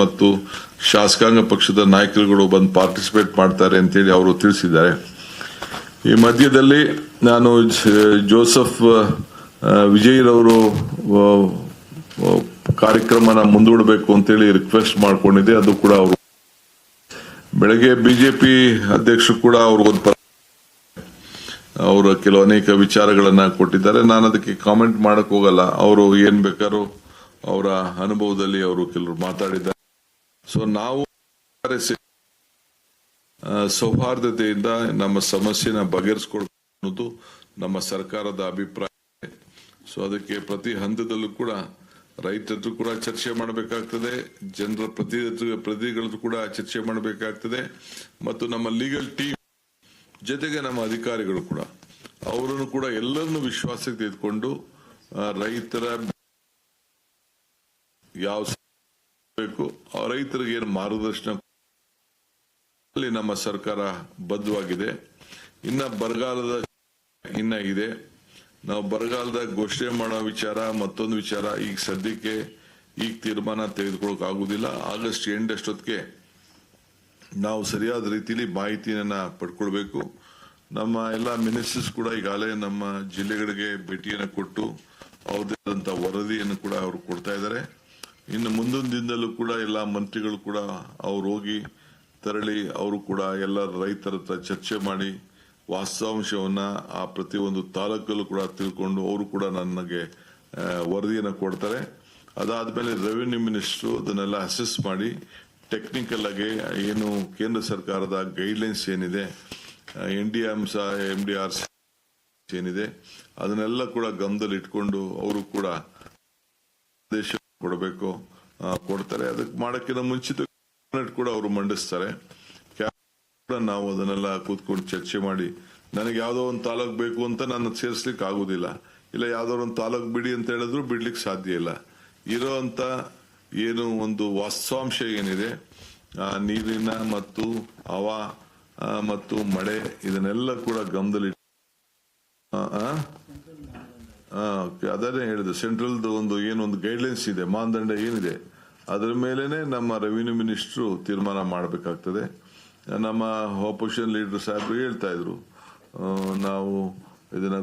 ಮತ್ತು ಶಾಸಕಾಂಗ ಪಕ್ಷದ ನಾಯಕರುಗಳು ಬಂದು ಪಾರ್ಟಿಸಿಪೇಟ್ ಮಾಡ್ತಾರೆ ಅಂತೇಳಿ ಅವರು ತಿಳಿಸಿದ್ದಾರೆ. ಈ ಮಧ್ಯದಲ್ಲಿ ನಾನು ಜೋಸೆಫ್ ವಿಜಯ್ರವರು ಕಾರ್ಯಕ್ರಮನ ಮುಂದೂಡಬೇಕು ಅಂತೇಳಿ ರಿಕ್ವೆಸ್ಟ್ ಮಾಡ್ಕೊಂಡಿದ್ದೆ. ಅದು ಕೂಡ ಅವರು ಬೆಳಗ್ಗೆ ಬಿಜೆಪಿ ಅಧ್ಯಕ್ಷರು ಕೂಡ ಅವ್ರಿಗೊಂದು ಅವರು ಅನೇಕ ವಿಚಾರಗಳನ್ನ ಕೊಟ್ಟಿದ್ದಾರೆ. ನಾನು ಅದಕ್ಕೆ ಕಾಮೆಂಟ್ ಮಾಡಕ್ ಹೋಗಲ್ಲ. ಅವರು ಏನ್ ಬೇಕಾದ್ರೂ ಅವರ ಅನುಭವದಲ್ಲಿ ಅವರು ಕೆಲವರು ಮಾತಾಡಿದ್ದಾರೆ. ಸೊ ನಾವು ಸೌಹಾರ್ದತೆಯಿಂದ ನಮ್ಮ ಸಮಸ್ಯೆನ ಬಗೆಹರಿಸಿಕೊಳ್ಬೇಕು ಅನ್ನೋದು ನಮ್ಮ ಸರ್ಕಾರದ ಅಭಿಪ್ರಾಯ. ಸೊ ಅದಕ್ಕೆ ಪ್ರತಿ ಹಂತದಲ್ಲೂ ಕೂಡ ರೈತರು ಕೂಡ ಚರ್ಚೆ ಮಾಡಬೇಕಾಗ್ತದೆ, ಜನರ ಪ್ರತಿನಿಧಿಗಳು ಕೂಡ ಚರ್ಚೆ ಮಾಡಬೇಕಾಗ್ತದೆ, ಮತ್ತು ನಮ್ಮ ಲೀಗಲ್ ಟೀಮ್ ಜೊತೆಗೆ ನಮ್ಮ ಅಧಿಕಾರಿಗಳು ಕೂಡ ಅವರನ್ನು ಕೂಡ ಎಲ್ಲರನ್ನು ವಿಶ್ವಾಸಕ್ಕೆ ತೆಗೆದುಕೊಂಡು ರೈತರ ಯಾವ ಬೇಕು ರೈತರಿಗೆ ಏನು ಮಾರ್ಗದರ್ಶನ ನಮ್ಮ ಸರ್ಕಾರ ಬದ್ಧವಾಗಿದೆ. ಇನ್ನ ಬರಗಾಲದ ಇದೆ. ನಾವು ಬರಗಾಲದ ಘೋಷಣೆ ಮಾಡೋ ವಿಚಾರ ಮತ್ತೊಂದು ವಿಚಾರ ಈಗ ಸದ್ಯಕ್ಕೆ ತೀರ್ಮಾನ ತೆಗೆದುಕೊಳ್ಳಕ್ ಆಗುದಿಲ್ಲ. ಆಗಸ್ಟ್ ಎಂಡ್ ಅಷ್ಟೊತ್ತಿಗೆ ನಾವು ಸರಿಯಾದ ರೀತಿಯಲ್ಲಿ ಮಾಹಿತಿಯನ್ನ ಪಡ್ಕೊಳ್ಬೇಕು. ನಮ್ಮ ಎಲ್ಲ ಮಿನಿಸ್ಟರ್ಸ್ ಕೂಡ ಈಗಾಗಲೇ ನಮ್ಮ ಜಿಲ್ಲೆಗಳಿಗೆ ಭೇಟಿಯನ್ನು ಕೊಟ್ಟು ಅವ್ರದ್ದಂತ ವರದಿಯನ್ನು ಕೂಡ ಅವರು ಕೊಡ್ತಾ ಇದ್ದಾರೆ. ಇನ್ನು ಮುಂದೊಂದು ದಿನದಲ್ಲೂ ಕೂಡ ಎಲ್ಲ ಮಂತ್ರಿಗಳು ಕೂಡ ಅವ್ರು ಹೋಗಿ ತೆರಳಿ ಅವರು ಕೂಡ ಎಲ್ಲ ರೈತರ ಹತ್ರ ಚರ್ಚೆ ಮಾಡಿ ವಾಸ್ತವಾಂಶವನ್ನ ಆ ಪ್ರತಿಯೊಂದು ತಾಲೂಕಲ್ಲೂ ಕೂಡ ತಿಳ್ಕೊಂಡು ಅವರು ಕೂಡ ನನಗೆ ವರದಿಯನ್ನು ಕೊಡ್ತಾರೆ. ಅದಾದ್ಮೇಲೆ ರೆವಿನ್ಯೂ ಮಿನಿಸ್ಟ್ರು ಅದನ್ನೆಲ್ಲ ಅಸೆಸ್ ಮಾಡಿ ಟೆಕ್ನಿಕಲ್ ಆಗಿ ಏನು ಕೇಂದ್ರ ಸರ್ಕಾರದ ಗೈಡ್ಲೈನ್ಸ್ ಏನಿದೆ, MDR ಏನಿದೆ ಅದನ್ನೆಲ್ಲ ಕೂಡ ಗಮನದಲ್ಲಿ ಇಟ್ಕೊಂಡು ಅವರು ಕೂಡ ಆದೇಶ ಕೊಡ್ತಾರೆ. ಅದಕ್ಕೆ ಮಾಡಕ್ಕಿಂತ ಮುಂಚಿತ ಕೂಡ ಅವರು ಮಂಡಿಸ್ತಾರೆ. ನಾವು ಅದನ್ನೆಲ್ಲ ಕೂತ್ಕೊಂಡು ಚರ್ಚೆ ಮಾಡಿ ನನಗೆ ಯಾವ್ದೋ ಒಂದು ತಾಲೂಕ್ ಬೇಕು ಅಂತ ನಾನು ಸೇರಿಸ್ಲಿಕ್ಕೆ ಆಗುದಿಲ್ಲ, ಇಲ್ಲ ಯಾವ್ದೋ ಒಂದು ತಾಲೂಕ್ ಬಿಡಿ ಅಂತ ಹೇಳಿದ್ರು ಬಿಡ್ಲಿಕ್ಕೆ ಸಾಧ್ಯ ಇಲ್ಲ. ಇರೋ ಅಂತ ಏನು ಒಂದು ವಾಸ್ತವಾಂಶ ಏನಿದೆ, ನೀರಿನ ಮತ್ತು ಹವಾ ಮತ್ತು ಮಳೆ ಇದನ್ನೆಲ್ಲ ಕೂಡ ಗಮನದಲ್ಲಿ ಅದನ್ನೇ ಹೇಳಿದೆ. ಸೆಂಟ್ರಲ್ದು ಒಂದು ಗೈಡ್ಲೈನ್ಸ್ ಇದೆ, ಮಾನದಂಡ ಏನಿದೆ ಅದರ ಮೇಲೆನೆ ನಮ್ಮ ರೆವಿನ್ಯೂ ಮಿನಿಸ್ಟ್ರು ತೀರ್ಮಾನ ಮಾಡಬೇಕಾಗ್ತದೆ. ನಮ್ಮ ಆಪೋಸಿಷನ್ ಲೀಡರ್ ಸಾಹೇಬರು ಹೇಳ್ತಾ ಇದ್ರು, ನಾವು ಇದನ್ನ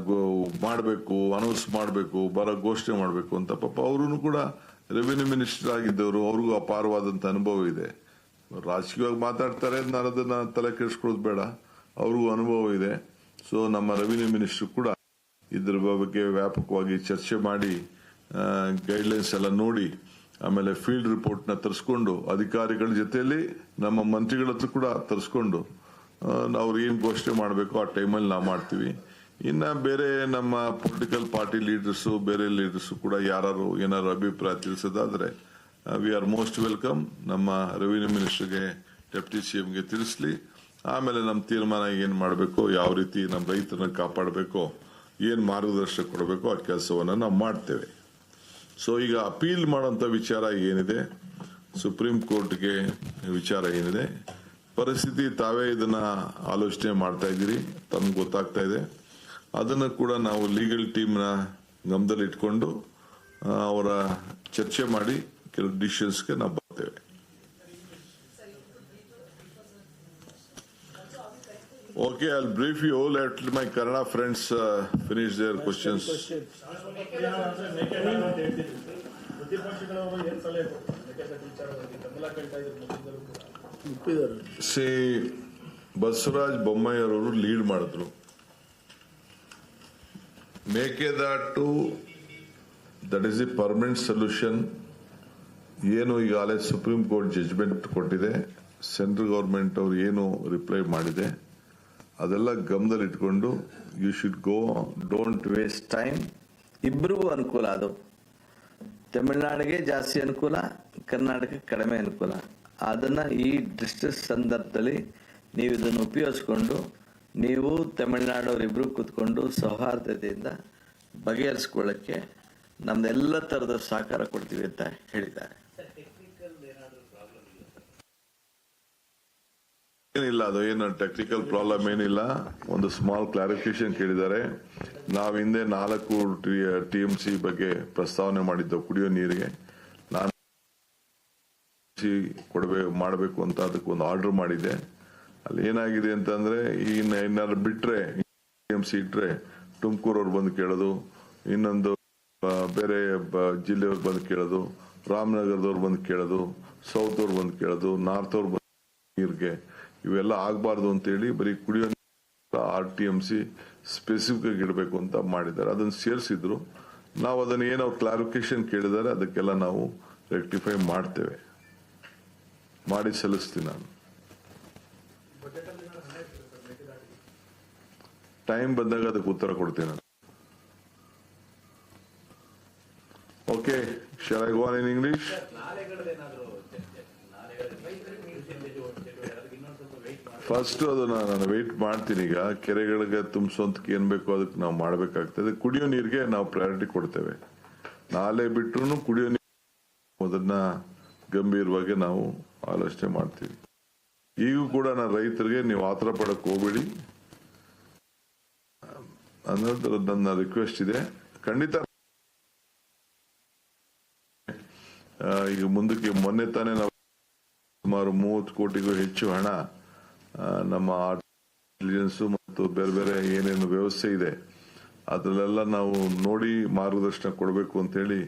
ಮಾಡಬೇಕು, ಅನೌನ್ಸ್ ಮಾಡಬೇಕು, ಘೋಷಣೆ ಮಾಡಬೇಕು ಅಂತ. ಪಾಪ ಅವರು ಕೂಡ ರೆವಿನ್ಯೂ ಮಿನಿಸ್ಟರ್ ಆಗಿದ್ದವರು, ಅವ್ರಿಗೂ ಅಪಾರವಾದಂತ ಅನುಭವ ಇದೆ. ರಾಜಕೀಯವಾಗಿ ಮಾತಾಡ್ತಾರೆ, ನಾನು ಅದನ್ನ ತಲೆ ಕೆಡಿಸ್ಕೊಳ್ಳೋದು ಬೇಡ, ಅವ್ರಿಗೂ ಅನುಭವ ಇದೆ. ಸೊ ನಮ್ಮ ರೆವಿನ್ಯೂ ಮಿನಿಸ್ಟರ್ ಕೂಡ ಇದ್ರ ಬಗ್ಗೆ ವ್ಯಾಪಕವಾಗಿ ಚರ್ಚೆ ಮಾಡಿ ಗೈಡ್ಲೈನ್ಸ್ ಎಲ್ಲ ನೋಡಿ ಆಮೇಲೆ ಫೀಲ್ಡ್ ರಿಪೋರ್ಟ್ ನ ತರಿಸ್ಕೊಂಡು ಅಧಿಕಾರಿಗಳ ಜೊತೆಯಲ್ಲಿ ನಮ್ಮ ಮಂತ್ರಿಗಳ ಹತ್ರ ಕೂಡ ತರಿಸ್ಕೊಂಡು ಅವ್ರು ಏನ್ ಘೋಷಣೆ ಮಾಡಬೇಕು ಆ ಟೈಮಲ್ಲಿ ನಾವು ಮಾಡ್ತೀವಿ. ಇನ್ನ ಬೇರೆ ನಮ್ಮ ಪೊಲಿಟಿಕಲ್ ಪಾರ್ಟಿ ಲೀಡರ್ಸ್, ಬೇರೆ ಲೀಡರ್ಸ್ ಕೂಡ ಯಾರು ಏನಾದ್ರು ಅಭಿಪ್ರಾಯ ತಿಳಿಸೋದಾದ್ರೆ ವಿ ಆರ್ ಮೋಸ್ಟ್ ವೆಲ್ಕಮ್. ನಮ್ಮ ರೆವಿನ್ಯೂ ಮಿನಿಸ್ಟರ್ಗೆ, ಡೆಪ್ಟಿ CMಗೆ ತಿಳಿಸ್ಲಿ. ಆಮೇಲೆ ನಮ್ಮ ತೀರ್ಮಾನ ಏನ್ ಮಾಡಬೇಕು, ಯಾವ ರೀತಿ ನಮ್ಮ ರೈತರನ್ನ ಕಾಪಾಡಬೇಕು, ಏನ್ ಮಾರ್ಗದರ್ಶನ ಕೊಡಬೇಕು ಆ ಕೆಲಸವನ್ನ ನಾವು ಮಾಡ್ತೇವೆ. ಸೊ ಈಗ ಅಪೀಲ್ ಮಾಡುವಂತ ವಿಚಾರ ಏನಿದೆ, ಸುಪ್ರೀಂ ಕೋರ್ಟ್ಗೆ ವಿಚಾರ ಏನಿದೆ, ಪರಿಸ್ಥಿತಿ ತಾವೇ ಇದನ್ನ ಆಲೋಚನೆ ಮಾಡ್ತಾ ಇದ್ದೀರಿ, ತಮ್ಗೆ ಗೊತ್ತಾಗ್ತಾ ಇದೆ. ಅದನ್ನು ಕೂಡ ನಾವು ಲೀಗಲ್ ಟೀಮ್ನ ಗಮನದಲ್ಲಿ ಇಟ್ಕೊಂಡು ಅವರ ಚರ್ಚೆ ಮಾಡಿ ಕೆಲವು ಡಿಸಿಷನ್ಸ್ಗೆ ನಾವು ಬರ್ತೇವೆ. Okay, I'll brief you. Let my Kannada friends finish their questions. See, Basavaraj Bommai ಅವರು ಲೀಡ್ ಮಾಡಿದ್ರು. Mekedatu that is the permanent solution. ಏನು ಈಗಾಗಲೇ ಸುಪ್ರೀಂ ಕೋರ್ಟ್ ಜಡ್ಜ್ಮೆಂಟ್ ಕೊಟ್ಟಿದೆ, ಸೆಂಟ್ರಲ್ ಗವರ್ಮೆಂಟ್ ಅವರು ಏನು ರಿಪ್ಲೈ ಮಾಡಿದೆ ಅದೆಲ್ಲ ಗಮನದಲ್ಲಿ ಇಟ್ಕೊಂಡು you should go, don't waste time. ಇಬ್ಬರಿಗೂ ಅನುಕೂಲ. ಅದು ತಮಿಳುನಾಡಿಗೆ ಜಾಸ್ತಿ ಅನುಕೂಲ, ಕರ್ನಾಟಕಕ್ಕೆ ಕಡಿಮೆ ಅನುಕೂಲ. ಅದನ್ನ ಈ ಡಿಸ್ಟ್ರಿಕ್ಟ್ ಸಂದರ್ಭದಲ್ಲಿ ನೀವು ಇದನ್ನು ಉಪಯೋಗಿಸ್ಕೊಂಡು ನೀವು ತಮಿಳುನಾಡವರಿಬ್ರು ಕೂತ್ಕೊಂಡು ಸೌಹಾರ್ದತೆಯಿಂದ ಬಗೆಹರಿಸ್ಕೊಳ್ಳಕ್ಕೆ ನಮ್ದೆಲ್ಲ ತರದ ಸಹಕಾರ ಕೊಡ್ತೀವಿ ಅಂತ ಹೇಳಿದ್ದಾರೆ. ಏನಿಲ್ಲ, ಅದು ಏನು ಟೆಕ್ನಿಕಲ್ ಪ್ರಾಬ್ಲಮ್ ಏನಿಲ್ಲ. ಒಂದು ಸ್ಮಾಲ್ ಕ್ಲಾರಿಫಿಕೇಶನ್ ಕೇಳಿದ್ದಾರೆ. ನಾವು ಹಿಂದೆ 4 TMC ಬಗ್ಗೆ ಪ್ರಸ್ತಾವನೆ ಮಾಡಿದ್ದೆವು ಕುಡಿಯೋ ನೀರಿಗೆ. ಮಾಡಬೇಕು ಅಂತ ಅದಕ್ಕೆ ಒಂದು ಆರ್ಡರ್ ಮಾಡಿದೆ. ಅಲ್ಲಿ ಏನಾಗಿದೆ ಅಂತಂದ್ರೆ ಇನ್ನಾರು ಬಿಟ್ರೆ ಟಿಎಂಸಿ ಇಟ್ರೆ ತುಮಕೂರವ್ರು ಬಂದು ಕೇಳೋದು, ಇನ್ನೊಂದು ಬೇರೆ ಜಿಲ್ಲೆಯವ್ರು ಬಂದು ಕೇಳೋದು, ರಾಮನಗರದವ್ರು ಬಂದು ಕೇಳೋದು, ಸೌತ್ ಅವ್ರು ಬಂದು ಕೇಳೋದು, ನಾರ್ತ್ ಅವ್ರು ಬಂದು ನೀರಿಗೆ ಇವೆಲ್ಲ ಆಗಬಾರ್ದು ಅಂತೇಳಿ ಬರೀ ಕುಡಿಯೋ RTMC ಸ್ಪೆಸಿಫಿಕ್ ಆಗಿ ಇಡಬೇಕು ಅಂತ ಮಾಡಿದ್ದಾರೆ. ಅದನ್ನು ಸೇರಿಸಿದ್ರು. ನಾವು ಅದನ್ನ ಏನೋ ಕ್ಲಾರಿಫಿಕೇಶನ್ ಕೇಳಿದ್ದಾರೆ, ಅದಕ್ಕೆಲ್ಲ ನಾವು ರೆಕ್ಟಿಫೈ ಮಾಡ್ತೇವೆ, ಮಾಡಿ ಸಲ್ಲಿಸ್ತೀನಿ. ನಾನು ಟೈಮ್ ಬಂದಾಗ ಅದಕ್ಕೆ ಉತ್ತರ ಕೊಡ್ತೀನಿ ನಾನು. Okay, shall I go on in English? First ಅದನ್ನ ನಾನು ವೆಯ್ಟ್ ಮಾಡ್ತೀನಿ. ಈಗ ಕೆರೆಗಳಿಗೆ ತುಂಬಿಸೋಂತಕ್ಕೆ ಏನ್ ಬೇಕೋ ಅದಕ್ಕೆ ನಾವು ಮಾಡ್ಬೇಕಾಗ್ತದೆ. ಕುಡಿಯೋ ನೀರಿಗೆ ನಾವು ಪ್ರಯಾರಿಟಿ ಕೊಡ್ತೇವೆ. ನಾಲೆ ಬಿಟ್ರು ಕುಡಿಯೋ ನೀರು ಅದನ್ನ ಗಂಭೀರವಾಗಿ ನಾವು ಆಲೋಚನೆ ಮಾಡ್ತೀವಿ. ಈಗೂ ಕೂಡ ನಾನು ರೈತರಿಗೆ ನೀವು ಆತರ ಪಡಕ್ ಹೋಗ್ಬೇಡಿ ಅನ್ನೋದು ನನ್ನ ರಿಕ್ವೆಸ್ಟ್ ಇದೆ. ಖಂಡಿತ ಈಗ ಮುಂದಕ್ಕೆ ಮೊನ್ನೆ ತಾನೇ ನಾವು ಸುಮಾರು 30 ಕೋಟಿಗೂ ಹೆಚ್ಚು ಹಣ ನಮ್ಮ ಇಂಟೆಲಿಜೆನ್ಸ್ ಮತ್ತು ಬೇರೆ ಬೇರೆ ಏನೇನು ವ್ಯವಸ್ಥೆ ಇದೆ ಅದರಲ್ಲೆಲ್ಲ ನಾವು ನೋಡಿ ಮಾರ್ಗದರ್ಶನ ಕೊಡಬೇಕು ಅಂತ ಹೇಳಿ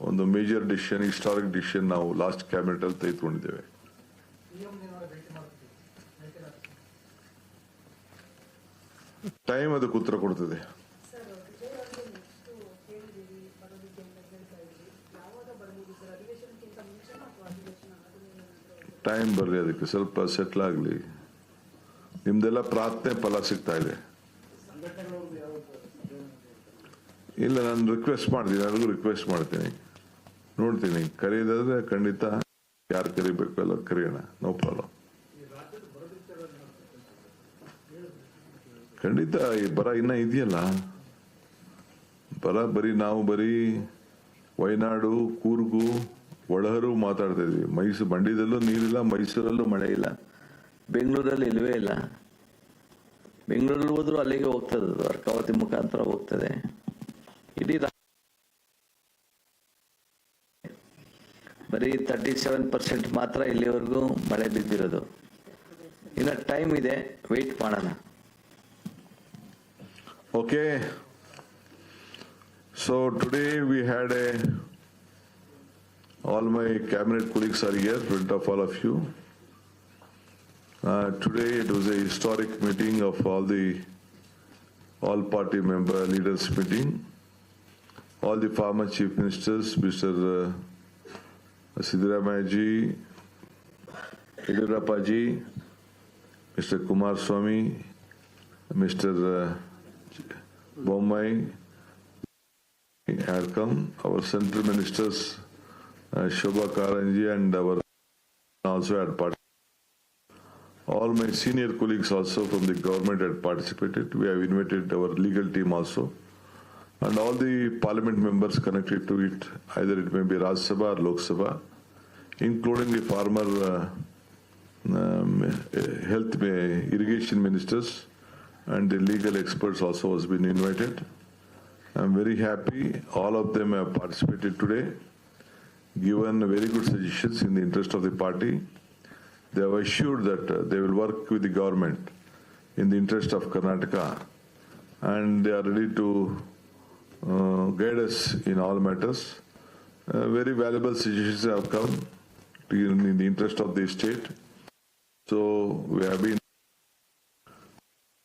ಒಂದು ಮೇಜರ್ ಡಿಸಿಷನ್, ಹಿಸ್ಟಾರಿಕ್ ಡಿಸಿಷನ್ ನಾವು ಲಾಸ್ಟ್ ಕ್ಯಾಬಿನೆಟ್ ಅಲ್ಲಿ ತೆಗೆದುಕೊಂಡಿದ್ದೇವೆ. ಟೈಮ್ ಅದಕ್ಕೆ ಉತ್ತರ ಕೊಡ್ತದೆ. ಟೈಮ್ ಬರ್ಲಿ, ಅದಕ್ಕೆ ಸ್ವಲ್ಪ ಸೆಟ್ಲ್ ಆಗ್ಲಿ. ನಿಮ್ದೆಲ್ಲ ಪ್ರಾರ್ಥನೆ ಫಲ ಸಿಗ್ತಾ ಇದೆ. ಇಲ್ಲ, ನಾನು ರಿಕ್ವೆಸ್ಟ್ ಮಾಡ್ತೀನಿ, ನನಗೂ ರಿಕ್ವೆಸ್ಟ್ ಮಾಡ್ತೀನಿ, ನೋಡ್ತೀನಿ. ಕರೆಯೋದಾದ್ರೆ ಖಂಡಿತ ಯಾರು ಕರಿಬೇಕು ಎಲ್ಲ ಕರೆಯೋಣ, ನೋ ಪ್ರಾಬ್ಲಮ್. ಖಂಡಿತ ಈ ಬರ ಇನ್ನ ಇದೆಯಲ್ಲ, ಬರೀ ನಾವು ವಯನಾಡು, ಕೂರ್ಗು, ಒಳಹರು ಮಾತಾಡ್ತಾ ಇದ್ವಿ. ಮಂಡ್ಯದಲ್ಲೂ ನೀರಿಲ್ಲ, ಮೈಸೂರಲ್ಲೂ ಮಳೆ ಇಲ್ಲ, ಬೆಂಗಳೂರಲ್ಲಿ ಇಲ್ವೇ ಇಲ್ಲ. ಬೆಂಗಳೂರಲ್ಲಿ ಹೋದ್ರು ಅಲ್ಲಿಗೆ ಹೋಗ್ತದೆ, ಅರ್ಕಾವತಿ ಮುಖಾಂತರ ಹೋಗ್ತದೆ. ಇಡೀ ಬರೀ 37% ಮಾತ್ರ ಇಲ್ಲಿವರೆಗೂ ಮಳೆ ಬಿದ್ದಿರೋದು. ಇನ್ನ ಟೈಮ್ ಇದೆ, ವೆಯ್ಟ್ ಮಾಡೋಣ. Okay, so today we had all my cabinet colleagues are here, front of all of you. Today it was a historic meeting of all party member leaders meeting. All the former chief ministers, Mr. Siddaramaiah ji, Yediyurappa ji, Mr. Kumaraswamy, Mr. Bommai had come. Our central ministers, Shobha Karanji and our also had participated. All my senior colleagues also from the government had participated. We have invited our legal team also. And all the parliament members connected to it, either it may be Rajya Sabha or Lok Sabha, including the former health irrigation ministers and the legal experts also has been invited. I'm very happy all of them have participated today, given very good suggestions in the interest of the party. They have assured that they will work with the government in the interest of Karnataka, and they are ready to guide us in all matters. Very valuable suggestions have come in the interest of the state. So we have been,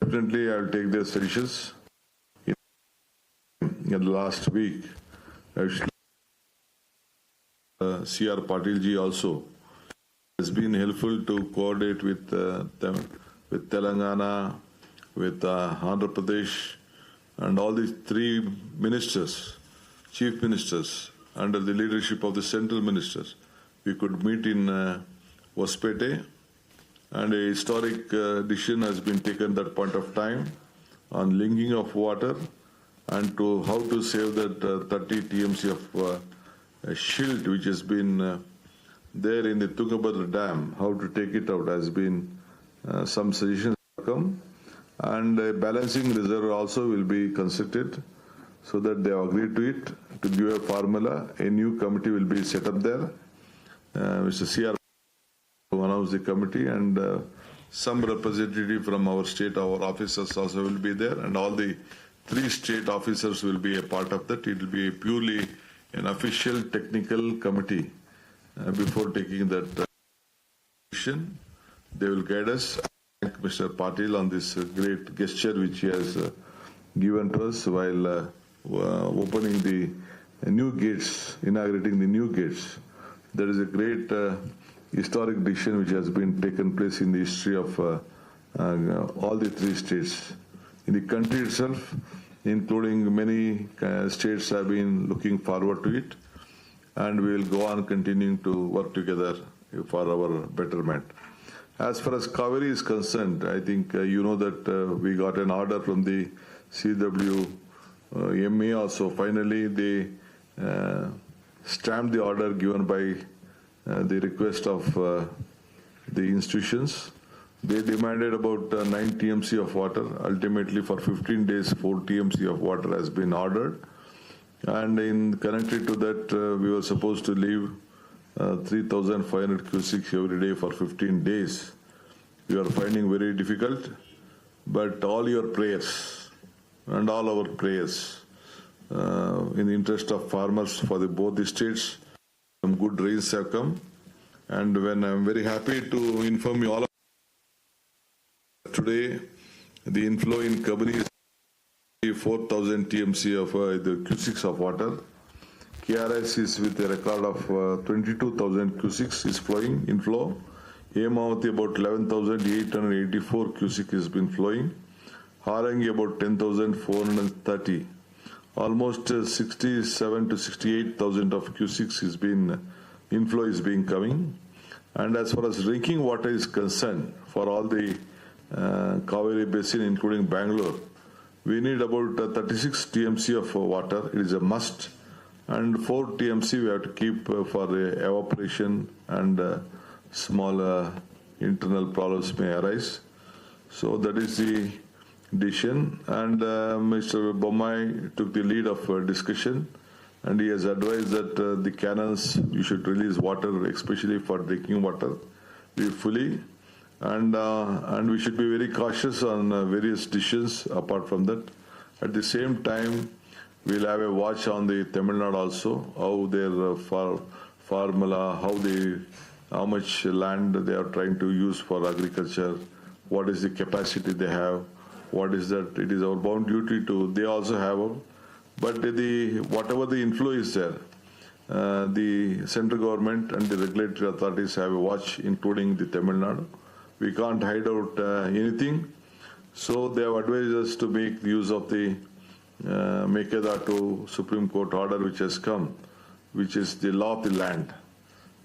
definitely I will take their suggestions. In the last week, actually, C.R. Patil ji also has been helpful to coordinate with Telangana, with Andhra Pradesh, and all these 3 ministers, chief ministers, under the leadership of the central ministers. We could meet in Hospete, and a historic decision has been taken at that point of time on linking of water and to how to save that 30 TMC of shield which has been there in the Tungabhadra Dam. How to take it out has been some suggestions have come, and a balancing reserve also will be constructed, so that they have agreed to it, to give a formula. A new committee will be set up there. Mr. C.R. of the committee, and some representative from our state, our officers also will be there, and all the 3 state officers will be a part of that. It will be purely an official technical committee before taking that decision. They will guide us. Thank Mr. Patil on this great gesture which he has given to us while opening the new gates, inaugurating the new gates. There is a great historic decision which has been taken place in the history of all the 3 states. In the country itself, including many states have been looking forward to it, and we will go on continuing to work together for our betterment. As far as Kaveri is concerned, I think you know that we got an order from the CWMA also. Finally, they stamped the order given by the request of the institutions. They demanded about 9 TMC of water. Ultimately, for 15 days, 4 TMC of water has been ordered. And in connected to that, we were supposed to leave 3,500 cusics every day for 15 days. We are finding very difficult, but all your prayers and all our prayers in the interest of farmers for both the states, some good rains have come. And when I'm very happy to inform you all today, the inflow in Kabani is 4,000 TMC of the cusics of water. KRS is with a record of 22,000 cusics is flowing, inflow. Hemavati about 11,884 cusic has been flowing. Harangi about 10,430. Almost 67 to 68,000 of cusics is been inflow is being coming. And as far as drinking water is concerned, for all the Kaveri Basin, including Bangalore, we need about 36 TMC of water. It is a must. And 4 TMC we have to keep for evaporation, and small internal problems may arise. So that is the decision. And Mr. Bommai took the lead of discussion, and he has advised that the canals, you should release water, especially for drinking water, fully. And we should be very cautious on various decisions apart from that. At the same time, we'll have a watch on the Tamil Nadu also, how their formula, how much land they are trying to use for agriculture, what is the capacity they have, what is that. It is our bound duty to, they also have, but whatever the inflow is there, the central government and the regulatory authorities have a watch, including the Tamil Nadu. We can't hide out anything. So they have advised us to make use of the Mekadatu Supreme Court order which has come, which is the law of the land.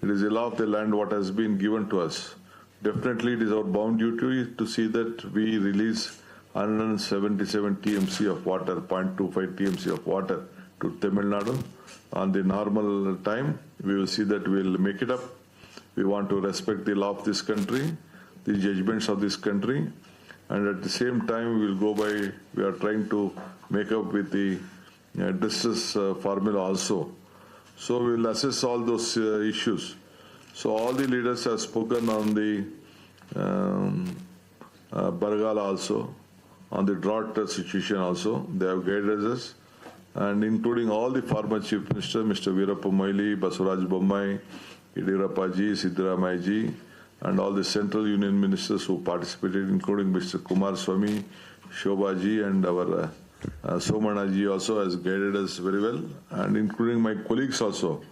It is the law of the land what has been given to us. Definitely it is our bound duty to see that we release 177 TMC of water, 0.25 TMC of water to Tamil Nadu. On the normal time, we will see that we will make it up. We want to respect the law of this country, the judgments of this country, and at the same time we will go by, we are trying to make up with the distress formula also. So we will assess all those issues. So all the leaders have spoken on the Bargala also, on the drought situation also. They have guided us, and including all the former Chief Minister, Mr. Veerappa Moily, Basuraj Bommai, Yediyurappa ji, Siddaramaiah ji, and all the central union ministers who participated, including Mr. Kumar Swamy, Shobha ji, and our Somana ji also has guided us very well, and including my colleagues also,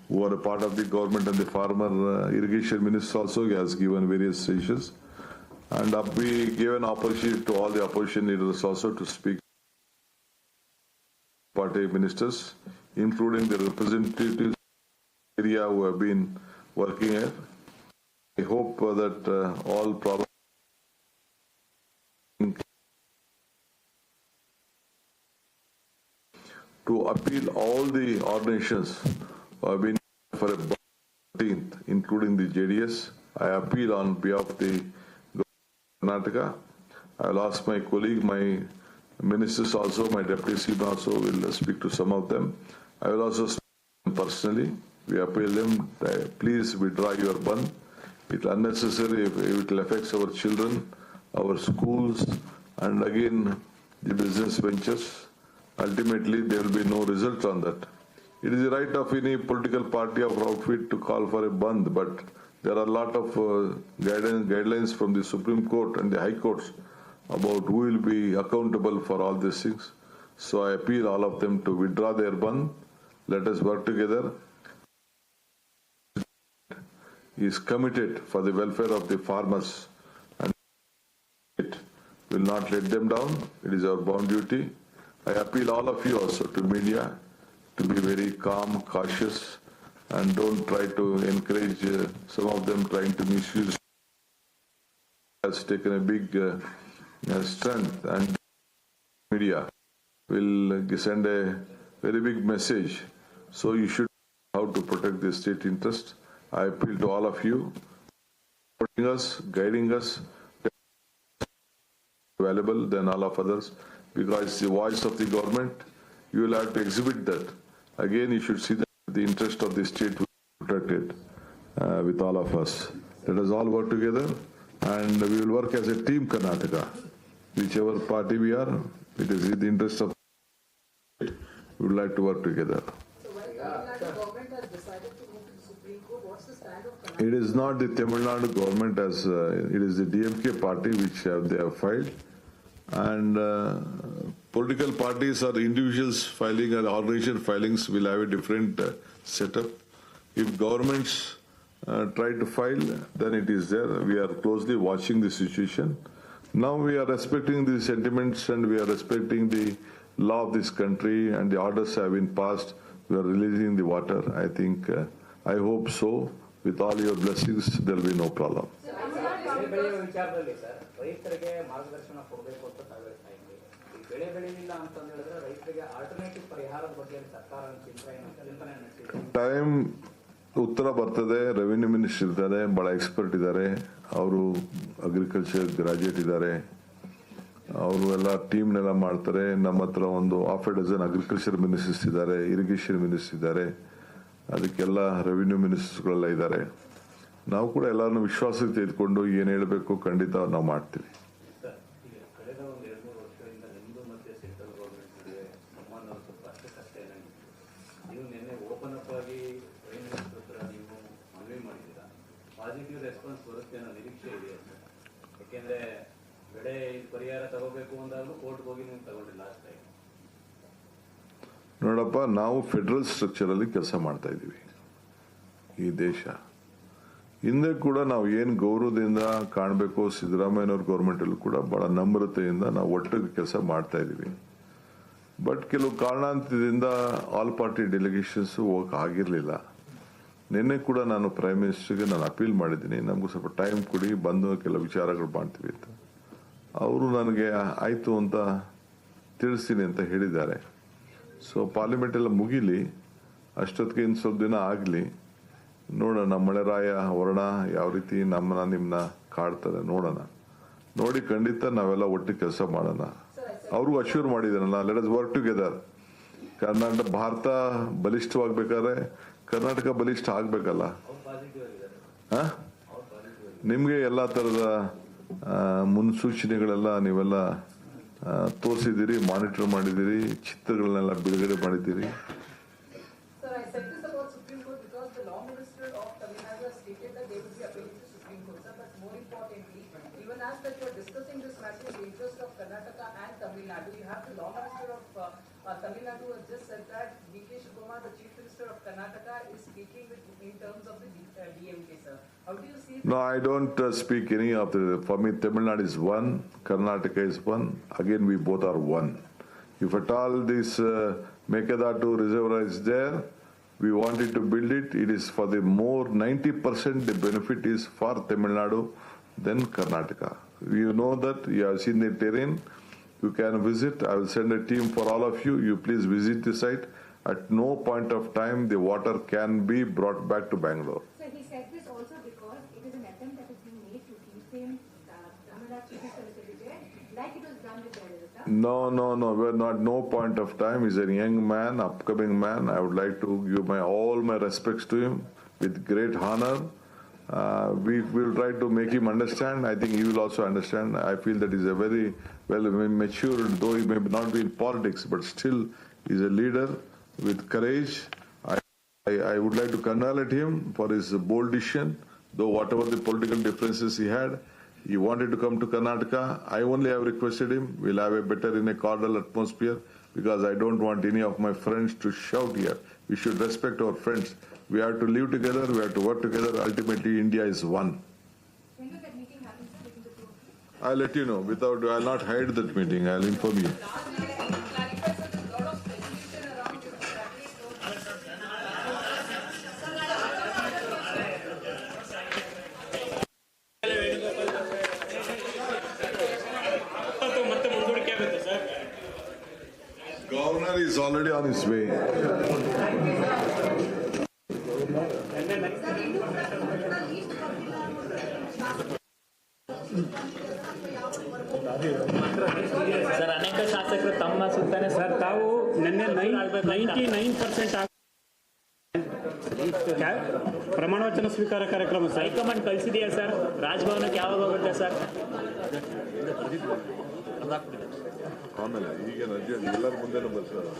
who are a part of the government, and the former irrigation minister also has given various sessions. And we gave an opportunity to all the opposition leaders also to speak. Party ministers, including the representatives area who have been working here. I hope that all problems to appeal all the organizations who have been for a 13th, including the JDS. I appeal on behalf of the Karnataka. I will ask my colleague, my ministers also, my deputy CM also will speak to some of them. I will also speak to them personally. We appeal them, please withdraw your bun. It's unnecessary. It will affect our children, our schools, and again the business ventures. Ultimately, there will be no result on that. It is the right of any political party or outfit to call for a bandh, but there are a lot of guidelines from the Supreme Court and the High Courts about who will be accountable for all these things. So I appeal all of them to withdraw their bandh. Let us work together. He is committed for the welfare of the farmers and it will not let them down. It is our bound duty. I appeal all of you also to media to be very calm, cautious, and don't try to encourage some of them trying to misuse. Has taken a big strength, and media will send a very big message. So you should know how to protect the state interest. I appeal to all of you, supporting us, guiding us, valuable than all of others, because it's the voice of the government. You will have to exhibit that. Again, you should see that the interest of the state will be protected with all of us. Let us all work together, and we will work as a team Karnataka. Whichever party we are, it is in the interest of the state. We would like to work together. So while Tamil Nadu government has decided to move to the Supreme Court, what's the stand of Karnataka? It is not the Tamil Nadu government as it is the DMK party which they have filed, and political parties or individuals filing or organization filings will have a different setup. If governments try to file, then it is there. We are closely watching the situation. Now we are respecting the sentiments and we are respecting the law of this country, and the orders have been passed. We are releasing the water. I think, I hope so. With all your blessings, there will be no problem. ಬೆಳೆ ಬೆಳೆಯುವ ವಿಚಾರದಲ್ಲಿ sir ರೈತರಿಗೆ ಮಾರ್ಗದರ್ಶನ ಕೊಡಬೇಕು ಅಂತ ತಾವು ಹೇಳ್ತಾ ಇದ್ದೀವಿ. ಈ ಬೆಳೆ ಬೆಳೆಯಿಲ್ಲ ಅಂತ ಹೇಳಿದ್ರೆ ರೈತರಿಗೆ ಆಲ್ಟರ್ನೇಟಿವ್ ಪರಿಹಾರದ ಬಗ್ಗೆ ಸರ್ಕಾರ ಚಿಂತನೆ ನಡೆಸಿದೆ. ಟೈಮ್ ಉತ್ತರ ಬರ್ತದೆ. ರೆವಿನ್ಯೂ ಮಿನಿಸ್ಟರ್ ಇದ್ದಾರೆ, ಬಹಳ ಎಕ್ಸ್ಪರ್ಟ್ ಇದ್ದಾರೆ, ಅವರು ಅಗ್ರಿಕಲ್ಚರ್ ಗ್ರಾಜುಯೇಟ್ ಇದ್ದಾರೆ, ಅವರು ಎಲ್ಲ ಟೀಮ್ನೆಲ್ಲ ಮಾಡ್ತಾರೆ. ನಮ್ಮ ಹತ್ರ ಒಂದು half A dozen agriculture ministers ಇದ್ದಾರೆ, ಇರಿಗೇಷನ್ ಮಿನಿಸ್ಟರ್ ಇದ್ದಾರೆ, ಅದಕ್ಕೆಲ್ಲ ರೆವಿನ್ಯೂ ಮಿನಿಸ್ಟರ್ಸ್ಗಳೆಲ್ಲ ಇದ್ದಾರೆ. ನಾವು ಕೂಡ ಎಲ್ಲರನ್ನು ವಿಶ್ವಾಸಕ್ಕೆ ತೆಗೆದುಕೊಂಡು ಏನು ಹೇಳಬೇಕು ಖಂಡಿತ ನಾವು ಮಾಡ್ತೀವಿ. ಕಳೆದ ಒಂದು 2-3 ವರ್ಷಗಳಿಂದ ನಿಮ್ಮದು ಮತ್ತೆ ಸೆಂಟ್ರಲ್ ಗೌರ್ಮೆಂಟ್ ನಡುವೆ ಸಂಬಂಧ ಸ್ವಲ್ಪ ಅಷ್ಟೇ ನೀವು ನಿನ್ನೆ ಓಪನ್ ಅಪ್ ಆಗಿ ಪ್ರೈಮ್ ಮಿನಿಸ್ಟರ್ ಹತ್ರ ನೀವು ಮನವಿ ಮಾಡಿದ್ದೀರಾ. ಪಾಸಿಟಿವ್ ರೆಸ್ಪಾನ್ಸ್ ಬರುತ್ತೆ ಅನ್ನೋ ನಿರೀಕ್ಷೆ ಇದೆ ಅಂತ. ಯಾಕೆಂದ್ರೆ ಬೆಳೆ ಪರಿಹಾರ ತಗೋಬೇಕು ಅಂದಾಗಲೂ ಕೋರ್ಟ್ಗೆ ಹೋಗಿ ನೀವು ತಗೊಂಡಿಲ್ಲ ಲಾಸ್ಟ್ ಟೈಮ್. ನೋಡಪ್ಪ, ನಾವು ಫೆಡರಲ್ ಸ್ಟ್ರಕ್ಚರ್ ಅಲ್ಲಿ ಕೆಲಸ ಮಾಡ್ತಾ ಇದ್ದೀವಿ. ಈ ದೇಶ ಹಿಂದೆ ಕೂಡ ನಾವು ಏನು ಗೌರವದಿಂದ ಕಾಣಬೇಕು, ಸಿದ್ದರಾಮಯ್ಯನವ್ರ ಗೌರ್ಮೆಂಟಲ್ಲೂ ಕೂಡ ಬಹಳ ನಮ್ರತೆಯಿಂದ ನಾವು ಒಟ್ಟಿಗೆ ಕೆಲಸ ಮಾಡ್ತಾ ಇದ್ದೀವಿ. ಬಟ್ ಕೆಲವು ಕಾರಣಾಂತರದಿಂದ ಆಲ್ ಪಾರ್ಟಿ ಡೆಲಿಗೇಷನ್ಸ್ ಹೋಗಕ್ಕೆ ಆಗಿರಲಿಲ್ಲ. ನಿನ್ನೆ ಕೂಡ ನಾನು ಪ್ರೈಮ್ ಮಿನಿಸ್ಟರ್ಗೆ ನಾನು ಅಪೀಲ್ ಮಾಡಿದ್ದೀನಿ, ನಮಗೂ ಸ್ವಲ್ಪ ಟೈಮ್ ಕೊಡಿ, ಬಂದು ಕೆಲವು ವಿಚಾರಗಳು ಮಾಡ್ತೀವಿ ಅಂತ. ಅವರು ನನಗೆ ಆಯಿತು ಅಂತ ತಿಳಿಸ್ತೀನಿ ಅಂತ ಹೇಳಿದ್ದಾರೆ. ಸೊ ಪಾರ್ಲಿಮೆಂಟ್ ಎಲ್ಲ ಮುಗಿಲಿ, ಅಷ್ಟೊತ್ತಿಗೆ ಇನ್ನು ಸ್ವಲ್ಪ ದಿನ ಆಗಲಿ, ನೋಡೋಣ ಮಳೆರಾಯ ವರ್ಣ ಯಾವ ರೀತಿ ನಿಮ್ಮನ್ನ ಕಾಡ್ತಾರೆ ನೋಡೋಣ. ನೋಡಿ ಖಂಡಿತ ನಾವೆಲ್ಲ ಒಟ್ಟಿಗೆ ಕೆಲಸ ಮಾಡೋಣ. ಅವ್ರಿಗೂ ಅಶ್ಯೂರ್ ಮಾಡಿದಾರಲ್ಲ, let us work together. Karnataka Bharat ಬಲಿಷ್ಠವಾಗಬೇಕಾದ್ರೆ ಕರ್ನಾಟಕ ಬಲಿಷ್ಠ ಆಗ್ಬೇಕಲ್ಲ. ನಿಮ್ಗೆ ಎಲ್ಲಾ ತರದ ಮುನ್ಸೂಚನೆಗಳೆಲ್ಲ ನೀವೆಲ್ಲ ತೋರಿಸಿದ್ದೀರಿ, ಮಾನಿಟರ್ ಮಾಡಿದ್ದೀರಿ, ಚಿತ್ರಗಳನ್ನೆಲ್ಲ ಬಿಡುಗಡೆ ಮಾಡಿದ್ದೀರಿ. Sir, I said this about Supreme Court because the Law Minister of Tamil Nadu has stated that they will be appealing to Supreme Court, sir. But more importantly, even as that you are discussing this matter in the interest of Karnataka and Tamil Nadu, you have the Law Minister of Tamil Nadu has just said that D.K. Shivakumar, the Chief Minister of Karnataka, is speaking in terms of the DMK, sir. How do you see? No, I don't speak any of the. For me, Tamil Nadu is one, Karnataka is one. Again, we both are one. If at all this Mekadatu reservoir is there, we wanted to build it. It is for the more 90% the benefit is for Tamil Nadu than Karnataka. You know that, you have seen the terrain. You can visit. I will send a team for all of you. You please visit the site. At no point of time the water can be brought back to Bangalore. So he said this also because it is an attempt that is being made to defame Tamil Nadu Chief Minister Mr. Vijay, like it was done with Jayalalitha. No. We're not. No point of time. He's a young man, upcoming man. I would like to give all my respects to him with great honor. We will try to make him understand. I think he will also understand. I feel that he's a very well matured, though he may not be in politics, but still he's a leader with courage. I would like to congratulate him for his bold decision, though whatever the political differences he had, he wanted to come to Karnataka. I only have requested him, we'll have a better in a cordial atmosphere, because I don't want any of my friends to shout here. We should respect our friends. We have to live together, we have to work together. Ultimately, India is one. When will that meeting happen, sir, between the two of you? I'll let you know. I'll not hide that meeting. I'll inform you. Clarify, sir, there's a lot of speculation around this strategy. Governor is already on his way. Sir ಅನೇಕ ಶಾಸಕರು ತಮ್ಮ ಸುತ್ತಾನೆ sir ತಾವು ನಿನ್ನೆ 99% ಪ್ರಮಾಣ ವಚನ ಸ್ವೀಕಾರ ಕಾರ್ಯಕ್ರಮ sir high command ಕಳಿಸಿದೆಯಾ sir? ರಾಜಭವನಕ್ಕೆ ಯಾವಾಗ ಹೋಗುತ್ತೆ ಸರ್? ಆಮೇಲೆ ಈಗ ಎಲ್ಲರ ಮುಂದೆ ಬರ್ತಾರೆ.